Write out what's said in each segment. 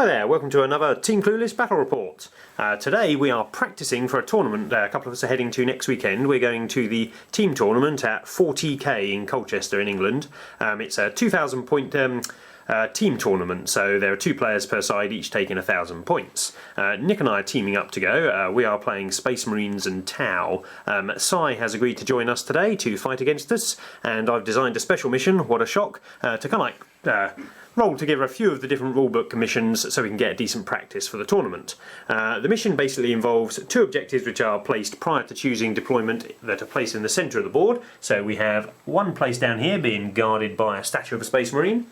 Hi there, welcome to another Team Clueless Battle Report. Today we are practicing for a tournament a couple of us are heading to next weekend. We're going to the team tournament at 40k in Colchester in England. It's a 2,000 point team tournament, so there are 2 players per side, each taking 1,000 points. Nick and I are teaming up to go. We are playing Space Marines and Tau. Sai has agreed to join us today to fight against us, and I've designed a special mission, what a shock, to kind of like roll together a few of the different rulebook commissions so we can get a decent practice for the tournament. The mission basically involves 2 objectives which are placed prior to choosing deployment that are placed in the centre of the board. So we have one place down here being guarded by a statue of a Space Marine,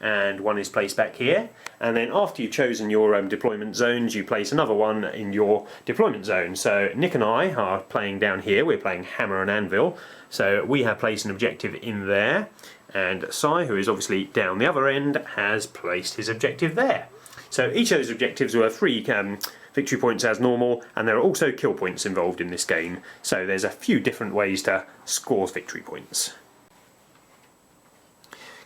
and one is placed back here, and then after you've chosen your deployment zones you place another one in your deployment zone. So Nick and I are playing down here, we're playing Hammer and Anvil, so we have placed an objective in there, and Sai, who is obviously down the other end, has placed his objective there. So each of those objectives were 3 victory points as normal, and there are also kill points involved in this game, so there's a few different ways to score victory points.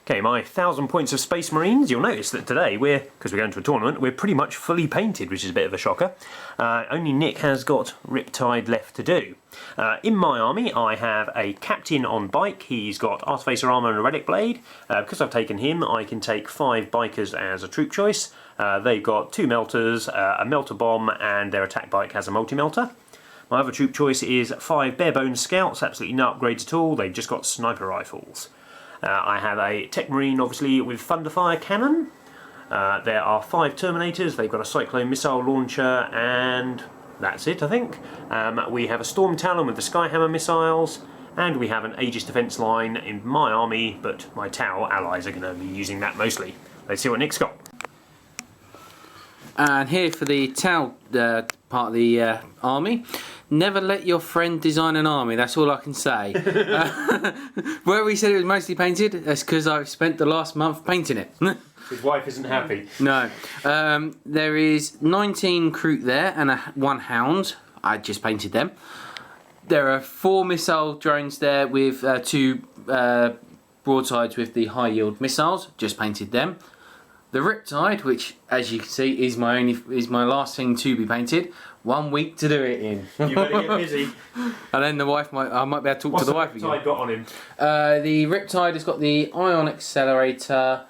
Okay, my 1,000 points of Space Marines. You'll notice that today, because we're going to a tournament, we're pretty much fully painted, which is a bit of a shocker. Only Nick has got Riptide left to do. In my army, I have a captain on bike. He's got Artificer armour and a relic blade. Because I've taken him, I can take 5 bikers as a troop choice. They've got 2 melters, a melter bomb, and their attack bike has a multi-melter. My other troop choice is 5 bare-bones scouts, absolutely no upgrades at all. They've just got sniper rifles. I have a Tech Marine, obviously, with Thunderfire cannon. There are 5 Terminators, they've got a Cyclone missile launcher, and that's it, I think. We have a Storm Talon with the Skyhammer missiles, and we have an Aegis defence line in my army, but my Tau allies are going to be using that mostly. Let's see what Nick's got. And here for the Tau part of the army. Never let your friend design an army, that's all I can say. Where we said it was mostly painted, that's because I've spent the last month painting it. His wife isn't happy. No. There is 19 Kroot there and 1 Hound. I just painted them. There are 4 missile drones there with 2 broadsides with the high yield missiles. Just painted them. The Riptide, which as you can see is my last thing to be painted. 1 week to do it in. You better get busy. And then the wife I might be able to talk to the wife again. What's the Riptide got on him? The Riptide has got the Ion Accelerator,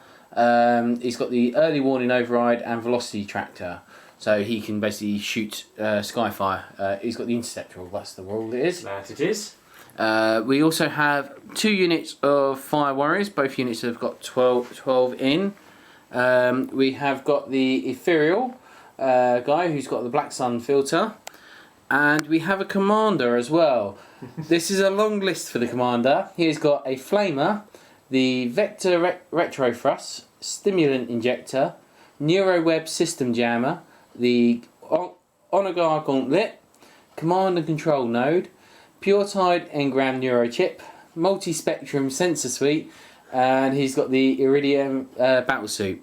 he's got the Early Warning Override and Velocity Tractor. So he can basically shoot Skyfire. He's got the Interceptor, that's the rule it is. That it is. We also have 2 units of Fire Warriors, both units have got 12 in. We have got the Ethereal guy who's got the Black Sun filter, and we have a commander as well. This is a long list for the commander. He's got a Flamer, the Vector Retro Thrust, Stimulant Injector, Neuroweb System Jammer, the Onagar Gauntlet, Command and Control Node, PureTide Engram Neurochip, Multi-Spectrum Sensor Suite, and he's got the Iridium Battlesuit.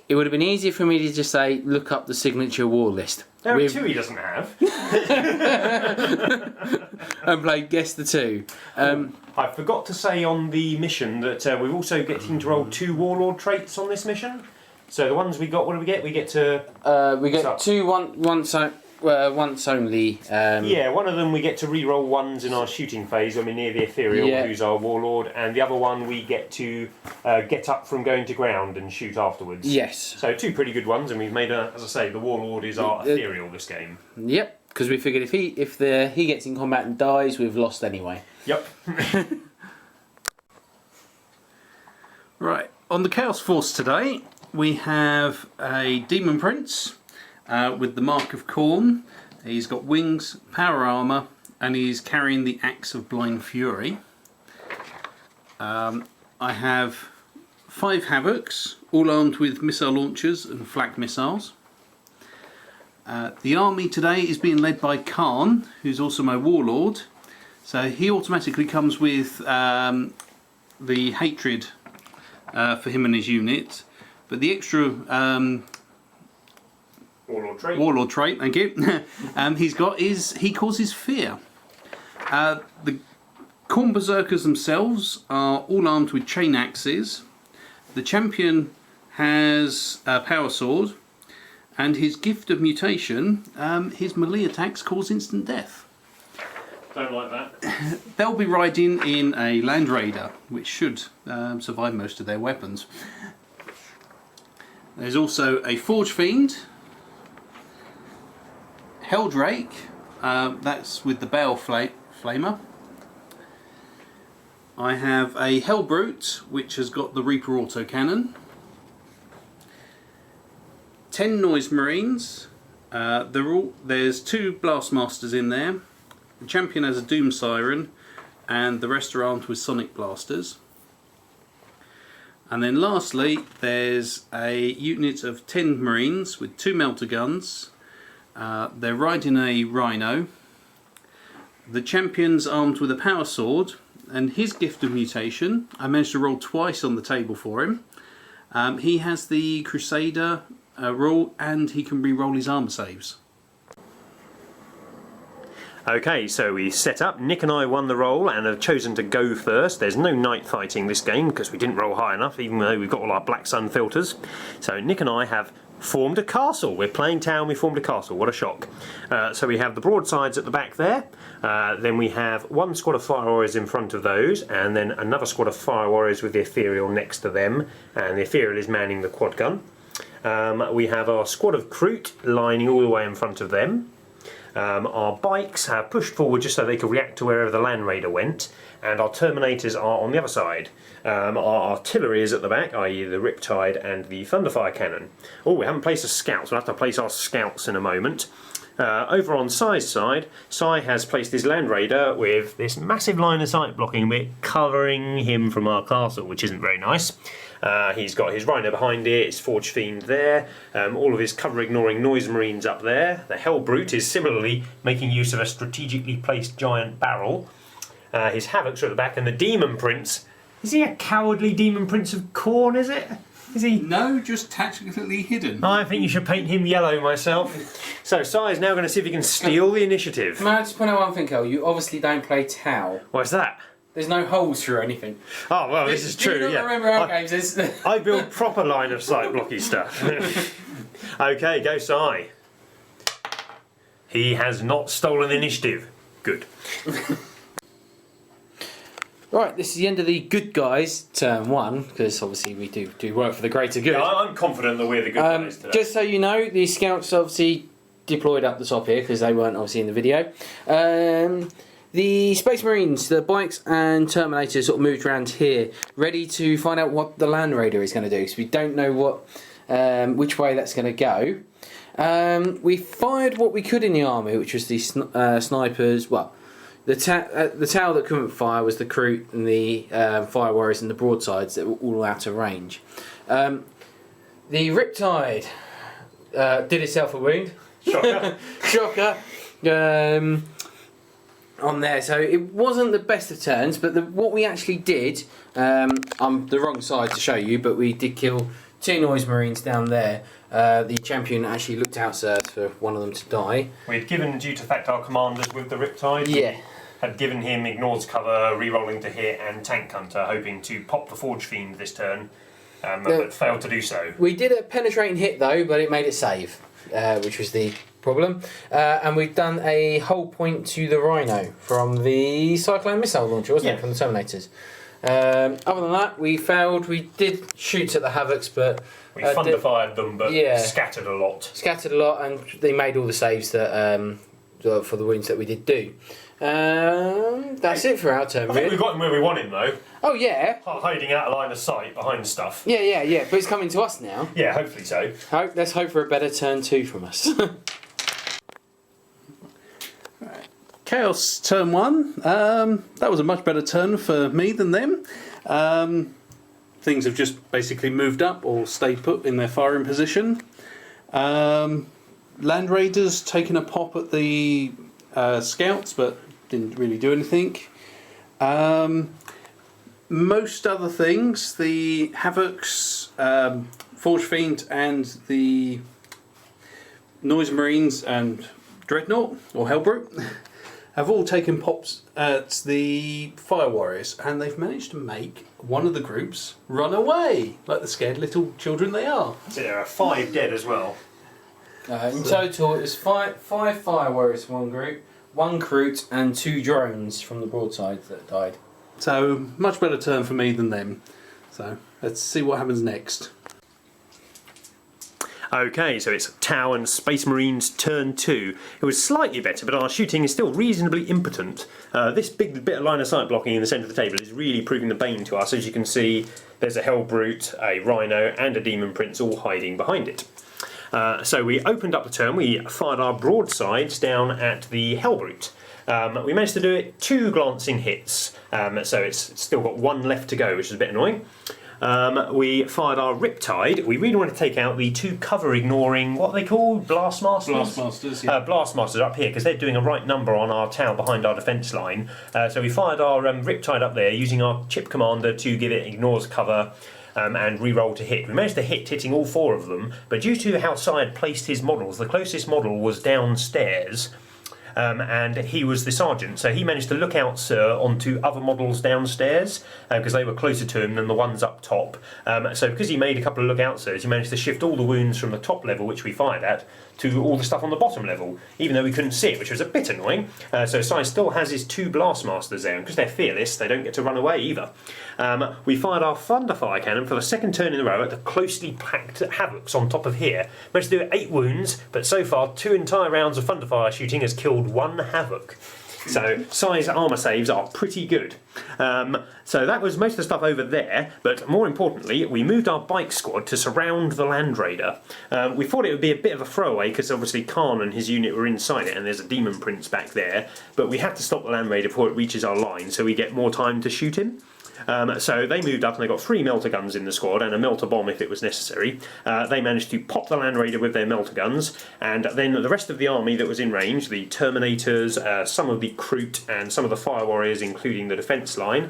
It would have been easier for me to just say, look up the signature war list. There are 2 he doesn't have. And play Guess the 2. I forgot to say on the mission that we're also getting to roll 2 warlord traits on this mission. So the ones we got, what do we get? We get to... we get 2 once only. Yeah, one of them we get to re-roll 1s in our shooting phase when we're near the Ethereal, who's our warlord, and the other one we get to get up from going to ground and shoot afterwards. Yes. So 2 pretty good ones, and we've made as I say, the warlord is our Ethereal this game. Yep, because we figured if he gets in combat and dies, we've lost anyway. Yep. Right, on the Chaos Force today, we have a Demon Prince. With the Mark of Khorne. He's got wings, power armour, and he's carrying the Axe of Blind Fury. I have 5 Havocs, all armed with missile launchers and flak missiles. The army today is being led by Khan, who's also my warlord. So he automatically comes with the hatred for him and his unit, but the extra Warlord trait, thank you. He's got he causes fear. The Khorne Berserkers themselves are all armed with chain axes. The champion has a power sword, and his gift of mutation, his melee attacks cause instant death. Don't like that. They'll be riding in a Land Raider, which should survive most of their weapons. There's also a Forge Fiend, Helldrake, that's with the Bale Flamer. I have a Hellbrute, which has got the Reaper autocannon. 10 Noise Marines. There's 2 Blastmasters in there. The champion has a Doom Siren, and the rest are armed with Sonic Blasters. And then lastly, there's a unit of 10 Marines with 2 Melter Guns. They're riding a Rhino. The champion's armed with a Power Sword, and his gift of mutation, I managed to roll twice on the table for him. He has the Crusader rule, and he can re-roll his armor saves. Okay, so we set up. Nick and I won the roll and have chosen to go first. There's no night fighting this game because we didn't roll high enough, even though we've got all our Black Sun filters. So Nick and I have formed a castle. We're playing town, we formed a castle. What a shock. So we have the broadsides at the back there. Then we have one squad of fire warriors in front of those, and then another squad of fire warriors with the ethereal next to them, and the ethereal is manning the quad gun. We have our squad of Kroot lining all the way in front of them. Our bikes have pushed forward just so they could react to wherever the Land Raider went, and our Terminators are on the other side. Our artillery is at the back, i.e. the Riptide and the Thunderfire Cannon. Oh, we haven't placed a scout, so we'll have to place our scouts in a moment. Over on Sai's side, Sai has placed his Land Raider with this massive line of sight blocking bit covering him from our castle, which isn't very nice. He's got his Rhino behind it, his Forge Fiend there, all of his cover-ignoring Noise Marines up there. The Hellbrute is similarly making use of a strategically placed giant barrel. His Havocs are at the back, and the Demon Prince... Is he a cowardly Demon Prince of Khorne, is it? Is he? No, just tactically hidden. I think you should paint him yellow myself. So Sai is now going to see if he can steal the initiative. Can I just point out one thing, Kel? You obviously don't play Tau. What's that? There's no holes through anything. Oh, well, this is true, Do you not remember our games? I build proper line of sight blocky stuff. Okay, go Sai. He has not stolen the initiative. Good. Right, this is the end of the good guys turn 1, because obviously we do work for the greater good. Yeah, I'm confident that we're the good guys today. Just so you know, the scouts obviously deployed up the top here because they weren't obviously in the video. The Space Marines, the bikes and Terminators sort of moved around here, ready to find out what the Land Raider is going to do, because we don't know which way that's going to go. We fired what we could in the army, which was the snipers. Well, the tower that couldn't fire was the Kroot and the fire warriors and the broadsides that were all out of range. The Riptide did itself a wound. Shocker. Shocker. On there, so it wasn't the best of turns, but what we actually did, I'm the wrong side to show you, but we did kill 2 Noise Marines down there. The champion actually looked out for one of them to die. We'd given, due to the fact our commanders with the Riptide, Yeah. had given him Ignored's cover, re-rolling to hit, and Tank Hunter, hoping to pop the Forge Fiend this turn, but failed to do so. We did a penetrating hit though, but it made it save, which was the problem. And we've done a hull point to the Rhino from the Cyclone missile launcher, wasn't it, from the Terminators. Other than that, we failed. We did shoot at the Havocs, but We thunderfired them, but scattered a lot. Scattered a lot, and they made all the saves that for the wounds that we did do. That's it for our turn. I think we got him where we want him though. Oh yeah. Hiding out of line of sight behind stuff. Yeah. But it's coming to us now. Yeah, hopefully so. Let's hope for a better turn 2 from us. Chaos turn 1. That was a much better turn for me than them. Things have just basically moved up or stayed put in their firing position. Land Raiders taking a pop at the scouts, but didn't really do anything. Most other things, the Havocs, Forge Fiend, and the Noise Marines and Dreadnought or Hellbrute have all taken pops at the Fire Warriors, and they've managed to make one of the groups run away, like the scared little children they are. So there are 5 dead as well. In total, it's five Fire Warriors from one group, 1 Kroot, and 2 drones from the broadside that died. So, much better turn for me than them. So, let's see what happens next. Okay, so it's Tau and Space Marines turn 2. It was slightly better, but our shooting is still reasonably impotent. This big bit of line of sight blocking in the centre of the table is really proving the bane to us. As you can see, there's a Hell Brute, a Rhino, and a Demon Prince all hiding behind it. So we opened up the turn, we fired our broadsides down at the Hell Brute. We managed to do it 2 glancing hits, so it's still got 1 left to go, which is a bit annoying. We fired our Riptide. We really want to take out the 2 cover ignoring, what are they called? Blastmasters? Blastmasters, yeah. Blastmasters up here, because they're doing a right number on our tower behind our defence line. So we fired our Riptide up there using our chip commander to give it ignores cover. And re-roll to hit. We managed to hitting all 4 of them, but due to how Si had placed his models, the closest model was downstairs, and he was the sergeant, so he managed to look out, sir, onto other models downstairs because they were closer to him than the ones up top. So because he made a couple of lookouts, sirs, he managed to shift all the wounds from the top level, which we fired at, to all the stuff on the bottom level, even though we couldn't see it, which was a bit annoying. So Si still has his 2 Blastmasters there, and because they're fearless, they don't get to run away either. We fired our Thunderfire Cannon for the 2nd turn in a row at the closely packed Havocs on top of here. Managed to do 8 wounds, but so far 2 entire rounds of Thunderfire shooting has killed 1 Havoc. So Si's armour saves are pretty good. So that was most of the stuff over there, but more importantly, we moved our bike squad to surround the Land Raider. We thought it would be a bit of a throwaway because obviously Khan and his unit were inside it and there's a Demon Prince back there, but we had to stop the Land Raider before it reaches our line so we get more time to shoot him. So they moved up and they got 3 melter guns in the squad and a melter bomb if it was necessary. They managed to pop the Land Raider with their melter guns, and then the rest of the army that was in range, the Terminators, some of the Kroot and some of the Fire Warriors including the defence line,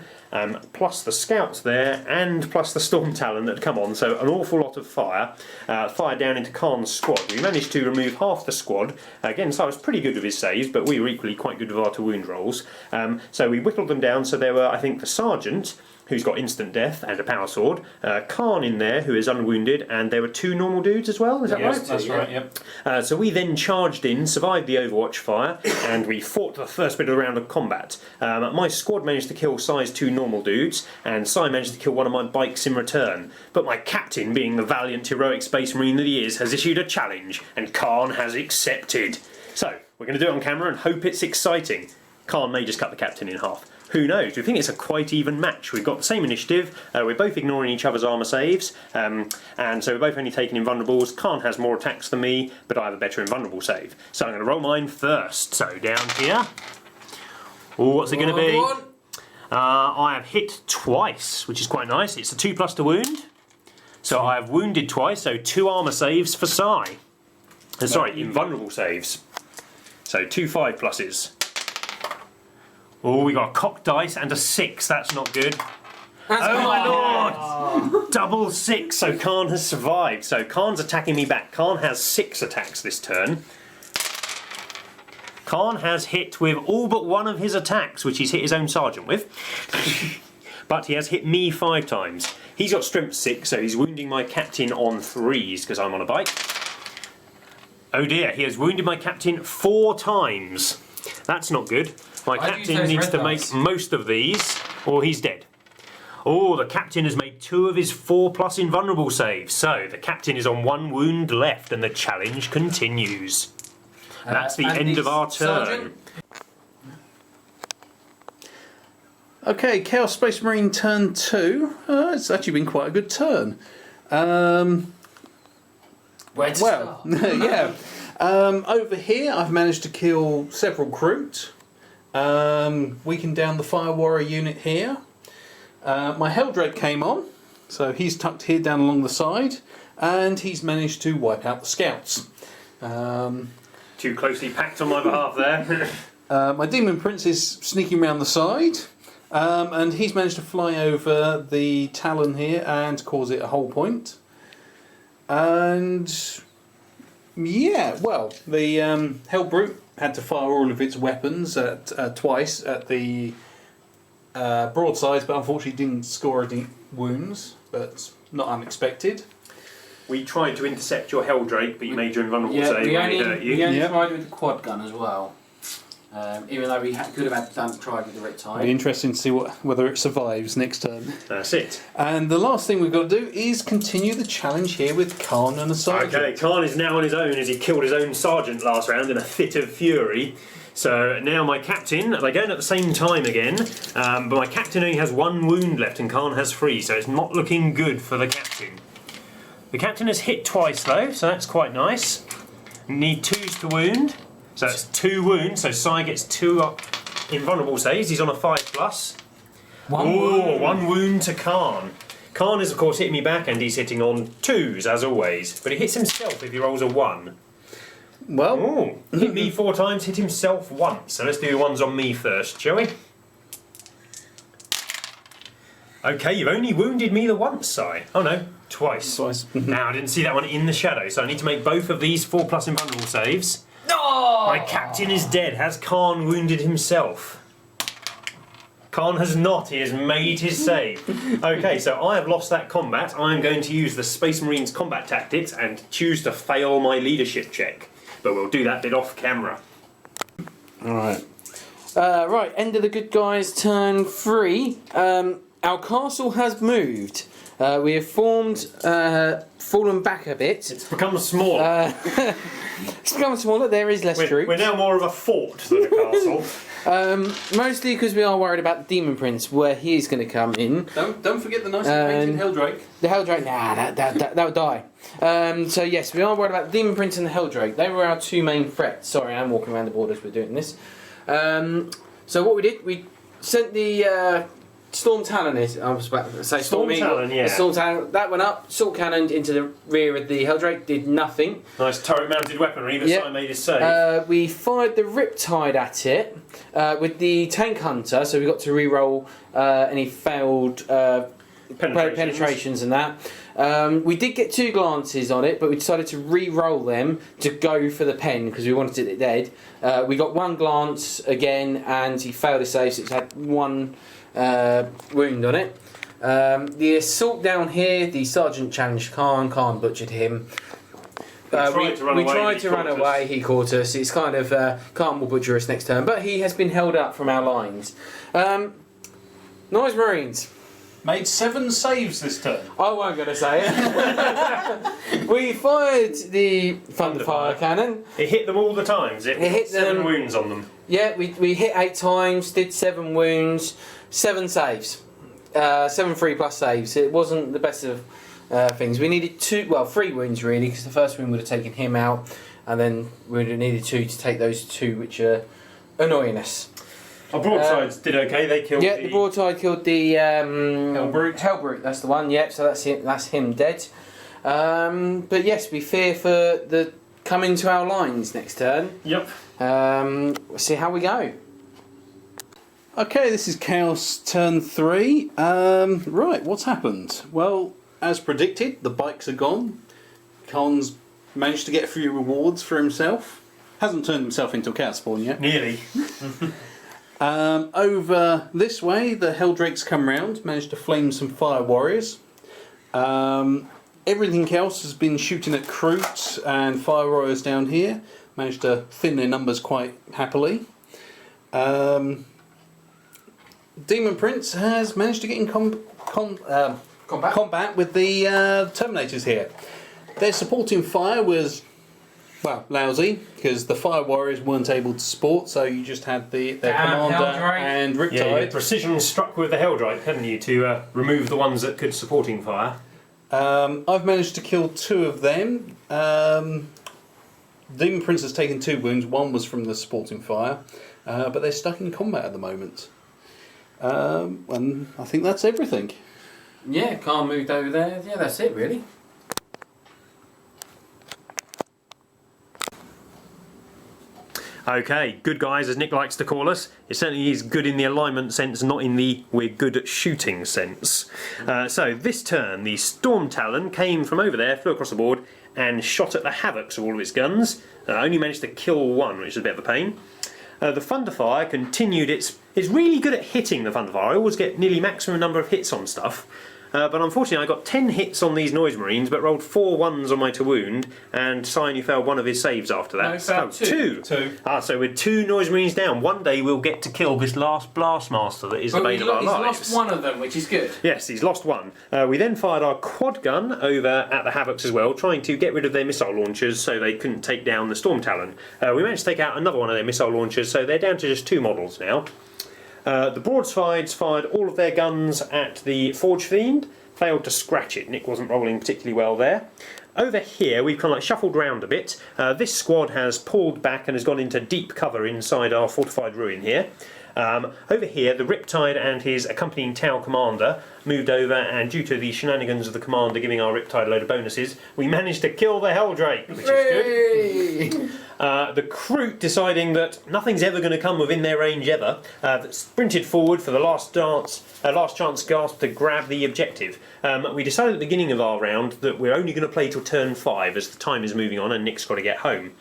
plus the scouts there and plus the Storm Talon that had come on, so an awful lot of fire down into Khan's squad. We managed to remove half the squad. Again, so I was pretty good with his saves, but we were equally quite good with our to wound rolls. So we whittled them down, so there were, I think, the Sergeant, who's got instant death and a power sword, Khan in there, who is unwounded, and there were 2 normal dudes as well, is that right? That's right, yep. So we then charged in, survived the Overwatch fire, and we fought the first bit of the round of combat. My squad managed to kill Si's 2 normal dudes, and Si managed to kill one of my bikes in return. But my captain, being the valiant, heroic Space Marine that he is, has issued a challenge, and Khan has accepted. So, we're going to do it on camera and hope it's exciting. Khan may just cut the captain in half. Who knows? We think it's a quite even match. We've got the same initiative, we're both ignoring each other's armour saves, and so we're both only taking invulnerables. Khan has more attacks than me, but I have a better invulnerable save. So I'm going to roll mine first. So down here. Oh, what's it going to be? I have hit twice, which is quite nice. It's a 2+ to wound. So I have wounded twice, so 2 armour saves for Si. Sorry, invulnerable saves. So 2 5+s. Oh, we got a cocked dice and a 6. That's not good. Oh my lord! Double 6. So Khan has survived. So Khan's attacking me back. Khan has 6 attacks this turn. Khan has hit with all but one of his attacks, which he's hit his own sergeant with. But he has hit me 5 times. He's got strength 6, so he's wounding my captain on 3s because I'm on a bike. Oh dear, he has wounded my captain 4 times. That's not good. My captain needs to make most of these, or he's dead. Oh, the captain has made 2 of his 4+ invulnerable saves. So, the captain is on 1 wound left, and the challenge continues. That's the end of our turn. Sergeant? Okay, Chaos Space Marine turn 2. It's actually been quite a good turn. Where to start? Yeah. Over here, I've managed to kill several Kroot. Weakened down the Fire Warrior unit here. My Heldred came on, so he's tucked here down along the side, and he's managed to wipe out the scouts. Too closely packed on my behalf there. My Demon Prince is sneaking around the side, and he's managed to fly over the Talon here and cause it a hull point. And Yeah, well, the Hellbrute had to fire all of its weapons twice at the broadsides, but unfortunately didn't score any wounds, but not unexpected. We tried to intercept your Helldrake, but you made your invulnerable save we and only, it hurt you. we only tried with the quad gun as well. Even though we could have tried with the It'll be Riptide. interesting to see whether it survives next turn. That's it. And the last thing we've got to do is continue the challenge here with Khan and a sergeant. Okay, Khan is now on his own as he killed his own sergeant last round in a fit of fury. So now my captain, they're going at the same time again, but my captain only has 1 wound left and Khan has 3, so it's not looking good for the captain. The captain has hit twice though, so that's quite nice. Need 2s to wound, so that's 2 wounds, so Sai gets 2 invulnerable saves, he's on a 5+. One wound to Khan. Khan is of course hitting me back and he's hitting on 2s as always, but he hits himself if he rolls a 1. Well, Hit me 4 times, hit himself once. So let's do the ones on me first, shall we? Okay, you've only wounded me the once, Si. Oh no, twice. Now, I didn't see that one in the shadow, so I need to make both of these 4+ invulnerable saves. No! My captain is dead. Has Khan wounded himself? Khan has not. He has made his save. Okay, so I have lost that combat. I am going to use the Space Marines combat tactics and choose to fail my leadership check. But we'll do that bit off camera. Alright. Right, end of the good guys, turn 3. Our castle has moved. We have fallen back a bit. It's become smaller. It's become smaller, there is less troops. We're now more of a fort than a castle. Mostly because we are worried about the Demon Prince, where he is going to come in. don't forget the nicely painted Helldrake. The Helldrake, that'll die. So yes, we are worried about the Demon Prince and the Helldrake. They were our 2 main threats. Sorry, I'm walking around the borders, we're doing this. So what we did, we sent the Storm Talon, I was about to say Storm Talon, yeah. The Storm Talon, that went up, sword cannoned into the rear of the Helldrake, did nothing. Nice turret mounted weaponry, but Si made his save. We fired the Riptide at it with the Tank Hunter, so we got to re-roll any failed penetrations and that. We did get 2 glances on it, but we decided to re-roll them to go for the pen because we wanted it dead. We got 1 glance again, and he failed his save, so it's had 1 wound on it. The assault down here, the sergeant challenged Khan butchered him. We tried to run away, he caught us. It's kind of Khan will butcher us next turn, but he has been held up from our lines. Nice Marines. Made 7 saves this turn. I wasn't going to say it. We fired the Thunderfire cannon. It hit them all the times. It hit 7 wounds on them. Yeah, we hit 8 times, did 7 wounds, 7 saves. 7 3+ saves. It wasn't the best of things. We needed 3 wounds really, because the first wound would have taken him out, and then we would have needed 2 to take those 2 which are annoying us. Our broadsides did okay. They killed. Yeah, the broadside killed the Hellbrute. Hellbrute, that's the one. Yep, so that's him dead. But yes, we fear for the coming to our lines next turn. Yep. We'll see how we go. Okay, this is Chaos turn 3. Right, what's happened? Well, as predicted, the bikes are gone. Khan's managed to get a few rewards for himself. Hasn't turned himself into a cat spawn yet. Nearly. Over this way, the Helldrake's come round, managed to flame some fire warriors. Everything else has been shooting at Kroot and fire warriors down here. Managed to thin their numbers quite happily. Demon Prince has managed to get in combat with the Terminators here. Their supporting fire was, well, lousy, because the fire warriors weren't able to support, so you just had their commander Helldrake. and Riptide. Yeah, you precision struck with the Helldrake, hadn't you, to remove the ones that could supporting fire. I've managed to kill 2 of them. Demon Prince has taken 2 wounds. 1 was from the supporting fire, but they're stuck in combat at the moment. And I think that's everything. Yeah, Khan moved over there. Yeah, that's it really. Okay, good guys, as Nick likes to call us. It certainly is good in the alignment sense, not in the we're good at shooting sense. So this turn, the Storm Talon came from over there, flew across the board, and shot at the Havocs with all of its guns. Only managed to kill one, which is a bit of a pain. The Thunderfire continued it's really good at hitting the Thunderfire. I always get nearly maximum number of hits on stuff. But unfortunately I got 10 hits on these Noise Marines, but rolled 4 ones on my to wound, and Cyan failed one of his saves after that. No, failed two. Two. So with 2 Noise Marines down, one day we'll get to kill this last Blastmaster that is the bane of our lives. He's lost one of them, which is good. Yes, he's lost one. We then fired our quad gun over at the Havocs as well, trying to get rid of their missile launchers so they couldn't take down the Storm Talon. We managed to take out another one of their missile launchers, so they're down to just 2 models now. The Broadsides fired all of their guns at the Forge Fiend. Failed to scratch it. Nick wasn't rolling particularly well there. Over here we've kind of like shuffled around a bit. This squad has pulled back and has gone into deep cover inside our fortified ruin here. Over here the Riptide and his accompanying Tau commander moved over, and due to the shenanigans of the commander giving our Riptide a load of bonuses, we managed to kill the Helldrake, which is good. The Kroot deciding that nothing's ever going to come within their range ever, sprinted forward for the last chance gasp to grab the objective. We decided at the beginning of our round that we're only going to play till turn 5 as the time is moving on and Nick's got to get home.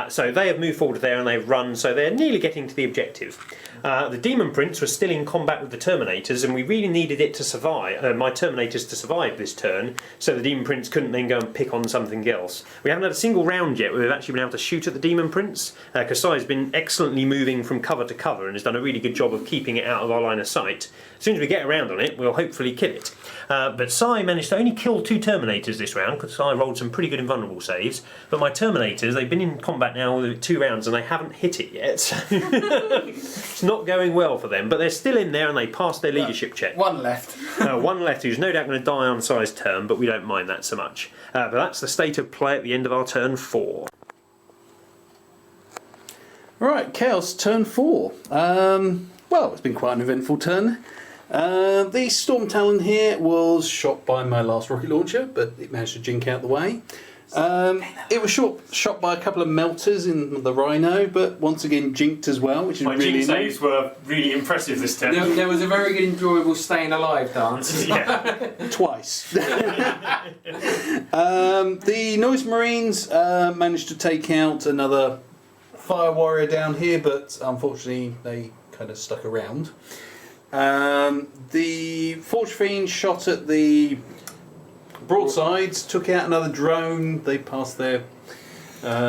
So they have moved forward there and they've run, so they're nearly getting to the objective. The Demon Prince was still in combat with the Terminators, and we really needed it to survive, my Terminators to survive this turn, so the Demon Prince couldn't then go and pick on something else. We haven't had a single round yet where we've actually been able to shoot at the Demon Prince. Kasai's been excellently moving from cover to cover and has done a really good job of keeping it out of our line of sight. As soon as we get around on it, we'll hopefully kill it. But Sai managed to only kill 2 Terminators this round, because Sai rolled some pretty good invulnerable saves. But my Terminators, they've been in combat now with 2 rounds and they haven't hit it yet. It's not going well for them, but they're still in there and they passed their leadership check. One left. One left who's no doubt going to die on Sai's turn, but we don't mind that so much. But that's the state of play at the end of our turn 4. Right, Chaos turn 4. Well, it's been quite an eventful turn. The Storm Talon here was shot by my last rocket launcher, but it managed to jink out the way. It was shot by a couple of melters in the Rhino, but once again jinked as well, which is My really jink saves were really impressive this turn. There was a very good, enjoyable staying alive dance. Yeah. twice. The Noise Marines managed to take out another Fire Warrior down here, but unfortunately they kind of stuck around. The Forge Fiend shot at the Broadsides, took out another drone. They passed their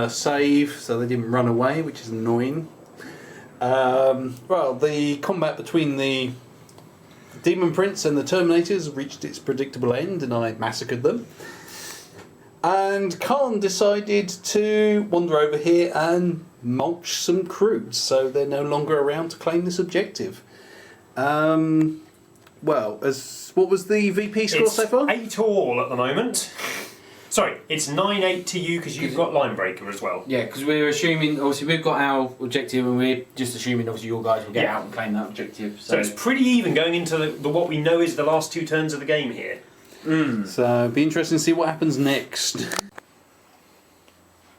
save, so they didn't run away, which is annoying. Well, the combat between the Demon Prince and the Terminators reached its predictable end, and I massacred them. And Khan decided to wander over here and mulch some Kroots, so they're no longer around to claim this objective. Well, what was the VP score so far? 8 all at the moment. Sorry, it's 9-8 to you because you've got Line Breaker as well. Yeah, because we're assuming, obviously, we've got our objective and we're just assuming, obviously, your guys will get out and claim that objective. So it's pretty even going into the what we know is the last 2 turns of the game here. So it'll be interesting to see what happens next.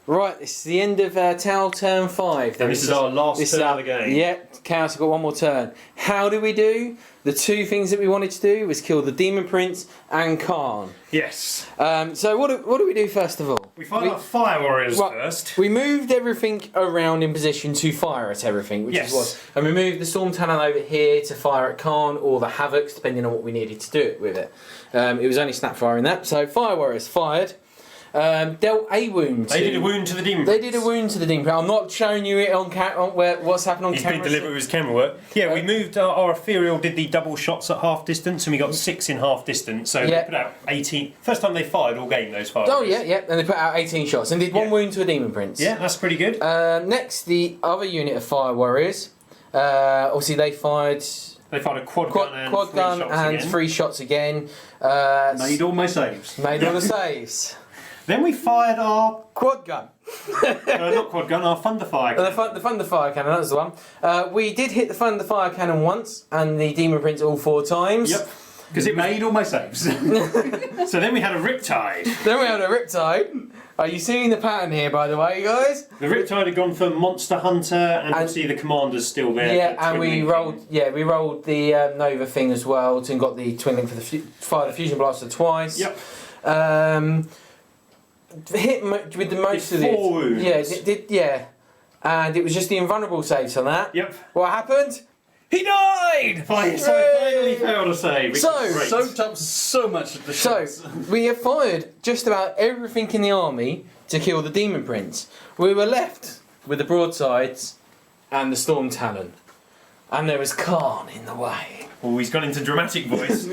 Right, this is the end of Tau turn 5. And this is our last turn of the game. Yeah, Chaos have got one more turn. How did we do? The 2 things that we wanted to do was kill the Demon Prince and Khan. Yes. So what do we do first of all? We fired our Fire Warriors first. We moved everything around in position to fire at everything, which is what. And we moved the Storm Talon over here to fire at Khan or the Havocs, depending on what we needed to do with it. It was only snap firing that. So Fire Warriors fired. Dealt a wound. They did a wound to the Demon They Prince. did a wound to the Demon Prince. I'm not showing you it on what's happened on He's camera. been deliberate with his camera work. Yeah, we moved our Ethereal, did the double shots at half distance, and we got 6 in half distance. So they put out 18. First time they fired all game, those fire. Oh yeah, and they put out 18 shots and did 1 wound to a Demon Prince. Yeah, that's pretty good. Next, the other unit of Fire Warriors. Obviously, they fired. They fired a quad gun and 3 shots again. Made all my saves. Made all the saves. Then we fired our Quad gun. not quad gun, our Thunderfire cannon. The Thunderfire cannon, that was the one. We did hit the Thunderfire cannon once, and the Demon Prince all 4 times. Yep. Because it made all my saves. So then we had a Riptide. Then we had a Riptide. Are you seeing the pattern here, by the way, guys? The Riptide had gone for Monster Hunter, and obviously the Commander's still there. Yeah, and we rolled the Nova thing as well, and got the twin link for fire the Fusion Blaster twice. Yep. hit with the most of Did it. 4 wounds. Yeah, yeah. And it was just the invulnerable saves on that. Yep. What happened? He died! So finally failed a save. Which So- is great. Soaked up so much of the So, shots. we have fired just about everything in the army to kill the Demon Prince. We were left with the broadsides and the Storm Talon. And there was Khan in the way. Oh, he's gone into dramatic voice.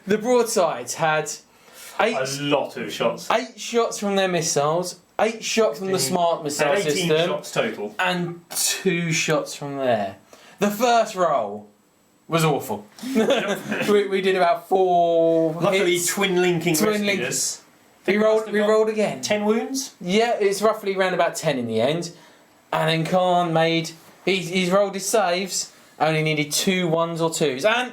The broadsides had A lot of shots. 8 shots from their missiles, 8 shots from the smart missile And 18 system, shots total. and 2 shots from there. The first roll was awful. we did about 4 Luckily, hits. twin linking Twin rescued link. us. We rolled again. 10 wounds? Yeah, it's roughly around about 10 in the end. And then Khan made... He's rolled his saves, only needed 2 1s or 2s, and...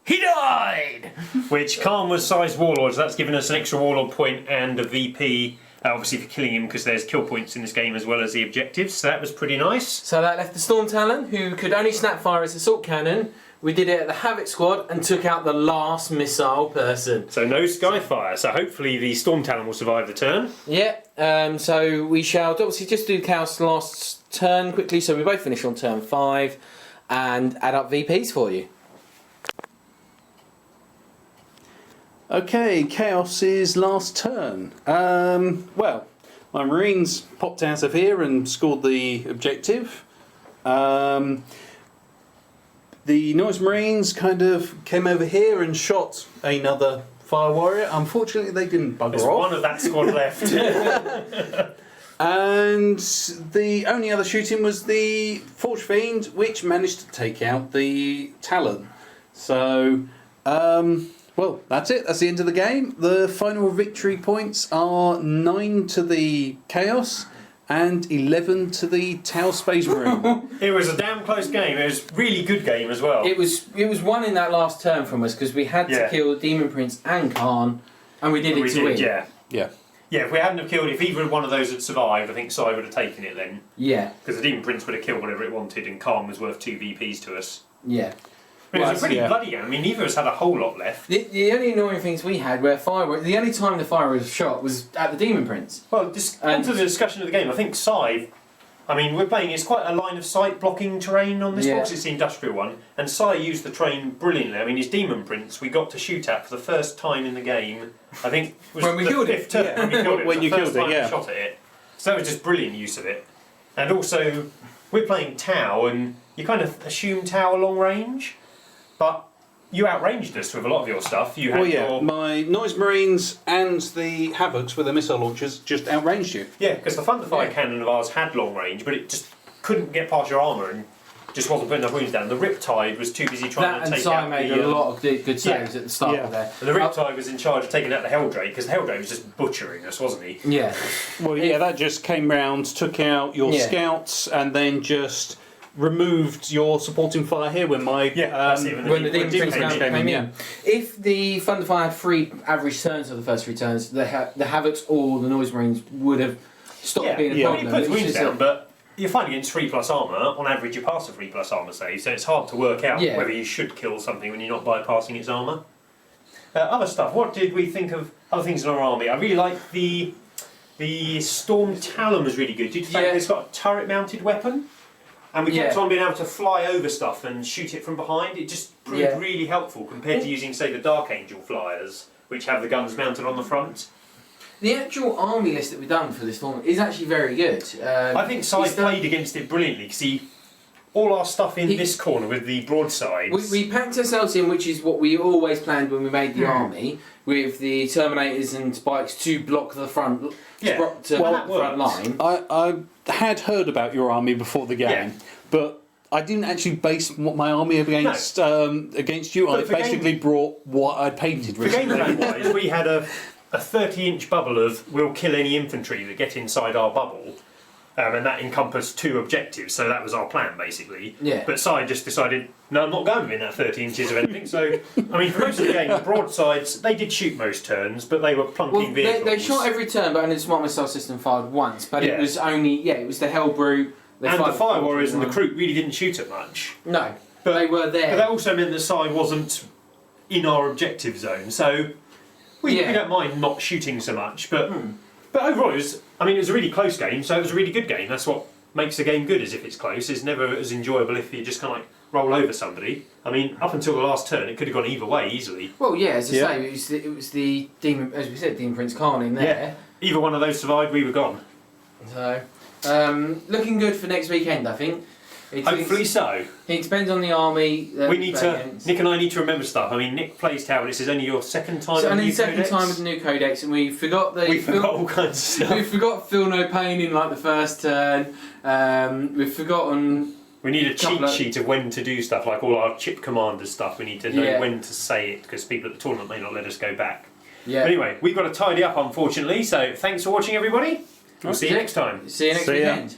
He died! Which Khan was size warlord, so that's given us an extra warlord point and a VP, obviously for killing him because there's kill points in this game as well as the objectives, so that was pretty nice. So that left the Storm Talon, who could only snap fire as assault cannon. We did it at the Havoc Squad and took out the last missile person. So no Skyfire, so hopefully the Storm Talon will survive the turn. Yeah, so we shall obviously just do Chaos last turn quickly, so we both finish on turn 5 and add up VPs for you. Okay, Chaos's last turn. Well, my Marines popped out of here and scored the objective. The Noise Marines kind of came over here and shot another Fire Warrior. Unfortunately, they didn't bugger There's off. one of that squad left. And the only other shooting was the Forge Fiend, which managed to take out the Talon. So, well, that's it. That's the end of the game. The final victory points are 9 to the Chaos and 11 to the Tau Space Marine. It was a damn close game. It was a really good game as well. It was one in that last turn from us because we had to kill Demon Prince and Khan, and we did it to win. Yeah. Yeah. Yeah, if we hadn't have killed, if either one of those had survived, I think Sai would have taken it then. Yeah. Because the Demon Prince would have killed whatever it wanted, and Khan was worth 2 VPs to us. Yeah. But it was a pretty bloody game. I mean, neither of us had a whole lot left. The only annoying things we had were the only time the fire was shot was at the Demon Prince. Well, just onto the discussion of the game. I think Sai, I mean, we're playing, it's quite a line of sight blocking terrain on this box, it's the industrial one, and Sai used the terrain brilliantly. I mean, his Demon Prince we got to shoot at for the first time in the game, I think was when we killed it. Turn, Yeah. when we killed it. When you killed it, yeah. Shot at it. So that was just brilliant use of it. And also, we're playing Tau, and you kind of assume Tau long range, but you outranged us with a lot of your stuff. You had your... my Noise Marines and the Havocs with the missile launchers just outranged you. Yeah, because the Thunderfire cannon of ours had long range, but it just couldn't get past your armour and just wasn't putting enough wounds down. The Riptide was too busy trying to take out made the... a lot of good saves at the start of there. And the Riptide was in charge of taking out the Helldrake, because the Helldrake was just butchering us, wasn't he? Yeah. Well, yeah, that just came round, took out your scouts, and then just removed your supporting fire here when my... that's it, when the Demon Prince came in. yeah. If the Thunderfire had 3 average turns for the first 3 turns, the Havocs or the Noise Marines would have stopped being a problem. He puts wounds down, but you're fighting against 3+ armour. On average, you pass a 3+ armour save, so it's hard to work out whether you should kill something when you're not bypassing its armour. Other stuff. What did we think of other things in our army? I really like the Storm Talon was really good. Did you think it's got a turret-mounted weapon? And we kept on being able to fly over stuff and shoot it from behind. It just proved really helpful compared to using, say, the Dark Angel flyers, which have the guns mounted on the front. The actual army list that we've done for this tournament is actually very good. I think Sai played against it brilliantly because all our stuff in this corner with the broadsides. We packed ourselves in, which is what we always planned when we made the army, with the Terminators and Spikes to block the front, block the front line. I had heard about your army before the game, but I didn't actually base my army against against you. I basically brought what I painted. For game plan wise, we had a 30-inch bubble of we'll kill any infantry that get inside our bubble. And that encompassed 2 objectives, so that was our plan basically. Yeah. But Sai just decided, no, I'm not going within that 30 inches of anything. So, I mean, for most of the game, the broadsides, they did shoot most turns, but they were plunking vehicles. They shot every turn, but only the smart missile system fired once. But it was only, it was the Hellbrute. And the Fire Warriors and the Crew really didn't shoot at much. No, but they were there. But that also meant that Sai wasn't in our objective zone, so we don't mind not shooting so much, but But overall, it was a really close game, so it was a really good game. That's what makes a game good, is if it's close. It's never as enjoyable if you just kind of like roll over somebody. I mean, up until the last turn, it could have gone either way easily. Well, yeah, as I say, it was the Demon, as we said, Demon Prince Khan in there. Yeah. Either one of those survived, we were gone. So, looking good for next weekend, I think. Hopefully so. It depends on the army. We need to. Nick and I need to remember stuff. I mean, Nick plays Tower. This is only your second time. So with only the the second Codex. time with the new codex, and we forgot the. We forgot all kinds of stuff. We forgot Feel No Pain in like the first turn. We've forgotten. We need a cheat sheet of when to do stuff, like all our chip commander stuff. We need to know when to say it because people at the tournament may not let us go back. Yeah. But anyway, we've got to tidy up, unfortunately. So thanks for watching, everybody. We'll see you next time. See you next weekend.